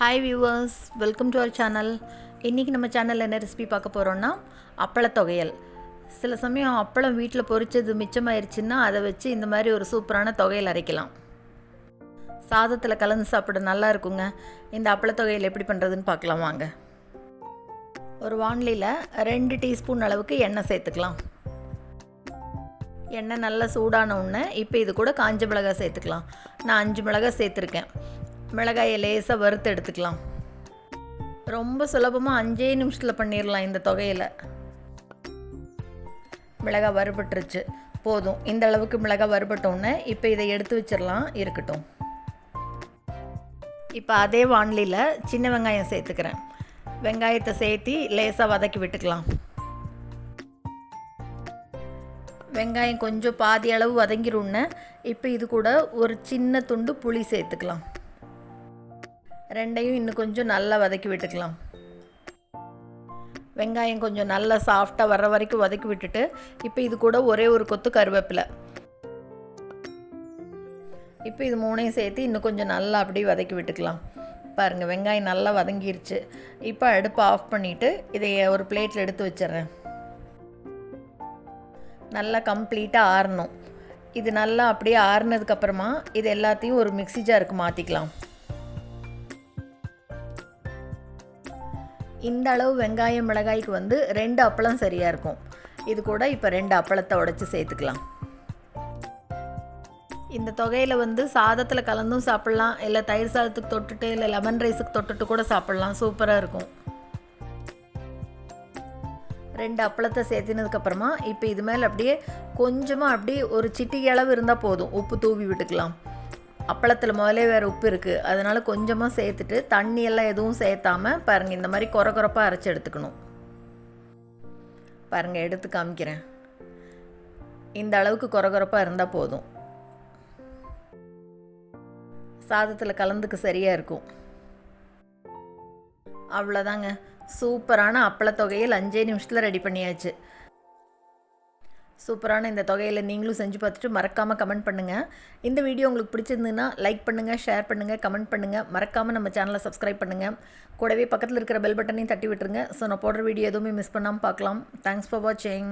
Hi viewers, welcome to our channel. இன்றைக்கி நம்ம சேனலில் என்ன ரெசிபி பார்க்க போகிறோன்னா அப்பள தொகையல். சில சமயம் அப்பளம் வீட்டில் பொரிச்சது மிச்சமாயிருச்சுன்னா அதை வச்சு இந்த மாதிரி ஒரு சூப்பரான தொகையல் அரைக்கலாம். சாதத்தில் கலந்து சாப்பிட நல்லா இருக்குங்க. இந்த அப்பள தொகையல் எப்படி பண்ணுறதுன்னு பார்க்கலாம் வாங்க. ஒரு வாணலியில் 2 டீஸ்பூன் அளவுக்கு எண்ணெய் சேர்த்துக்கலாம். எண்ணெய் நல்லா சூடான உடனே இப்போ இது கூட காஞ்ச மிளகாய் சேர்த்துக்கலாம். நான் 5 மிளகாய் சேர்த்துருக்கேன். மிளகாயை லேசாக வறுத்து எடுத்துக்கலாம். ரொம்ப சுலபமாக 5 நிமிஷத்தில் பண்ணிடலாம் இந்த தொகையில். மிளகாய் வறுபட்டுருச்சு, போதும். இந்த அளவுக்கு மிளகாய் வறுபட்டோன்னே இப்போ இதை எடுத்து வச்சிடலாம், இருக்கட்டும். இப்போ அதே வாணலியில் சின்ன வெங்காயம் சேர்த்துக்கிறேன். வெங்காயத்தை சேர்த்து லேசாக வதக்கி விட்டுக்கலாம். வெங்காயம் கொஞ்சம் பாதி அளவு வதங்கிருன்னு இப்போ இது கூட ஒரு சின்ன துண்டு புளி சேர்த்துக்கலாம். ரெண்டையும் இன்னும் கொஞ்சம் நல்லா வதக்கி விட்டுக்கலாம். வெங்காயம் கொஞ்சம் நல்லா சாஃப்டாக வர்ற வரைக்கும் வதக்கி விட்டுட்டு இப்போ இது கூட ஒரே ஒரு கொத்து கருவேப்பிலை. இப்போ இது 3ஐயும் சேர்த்து இன்னும் கொஞ்சம் நல்லா அப்படியே வதக்கி விட்டுக்கலாம். பாருங்கள், வெங்காயம் நல்லா வதங்கிருச்சு. இப்போ அடுப்பை ஆஃப் பண்ணிவிட்டு இதை ஒரு பிளேட்டில் எடுத்து வச்சிட்றேன். நல்லா கம்ப்ளீட்டாக ஆறணும். இது நல்லா அப்படியே ஆறுனதுக்கப்புறமா இது எல்லாத்தையும் ஒரு மிக்ஸி ஜாருக்கு மாற்றிக்கலாம். இந்த அளவு வெங்காயம் மிளகாய்க்கு 2 அப்பளம் சரியாக இருக்கும். இது கூட இப்போ 2 அப்பளத்தை உடைச்சி சேர்த்துக்கலாம். இந்த தொகையில் சாதத்தில் கலந்தும் சாப்பிட்லாம், இல்லை தயிர் சாதத்துக்கு தொட்டுட்டு, இல்லை லெமன் ரைஸுக்கு தொட்டுட்டு கூட சாப்பிட்லாம். சூப்பராக இருக்கும். 2 அப்பளத்தை சேர்த்தினதுக்கப்புறமா இப்போ இது மேலே அப்படியே கொஞ்சமாக அப்படியே ஒரு சிட்டிகை அளவு இருந்தால் போதும். உப்பு தூவி விட்டுக்கலாம். அப்பளத்தில் முதலே வேறு உப்பு இருக்குது, அதனால் கொஞ்சமாக சேர்த்துட்டு தண்ணியெல்லாம் எதுவும் சேர்த்தாமல் பாருங்கள் இந்த மாதிரி கொரப்பாக அரைச்சி எடுத்துக்கணும். பாருங்கள், எடுத்து காமிக்கிறேன். இந்த அளவுக்கு கொரப்பாக இருந்தால் போதும். சாதத்தில் கலந்துக்கு சரியாக இருக்கும். அவ்வளோதாங்க, சூப்பரான அப்பள தொகையில் 5 நிமிஷத்தில் ரெடி பண்ணியாச்சு. சூப்பரான இந்த தொகையில் நீங்களும் செஞ்சு பார்த்துட்டு மறக்காமல் கமெண்ட் பண்ணுங்கள். இந்த வீடியோ உங்களுக்கு பிடிச்சிருந்துன்னா லைக் பண்ணுங்கள், ஷேர் பண்ணுங்கள், கமெண்ட் பண்ணுங்கள். மறக்காமல் நம்ம சேனலை சப்ஸ்கிரைப் பண்ணுங்கள். கூடவே பக்கத்தில் இருக்கிற பெல் பட்டனையும் தட்டி விட்டுருங்க. ஸோ நான் போடுற வீடியோ எதுவுமே மிஸ் பண்ணாமல் பார்க்கலாம். தேங்க்ஸ் ஃபார் வாட்சிங்.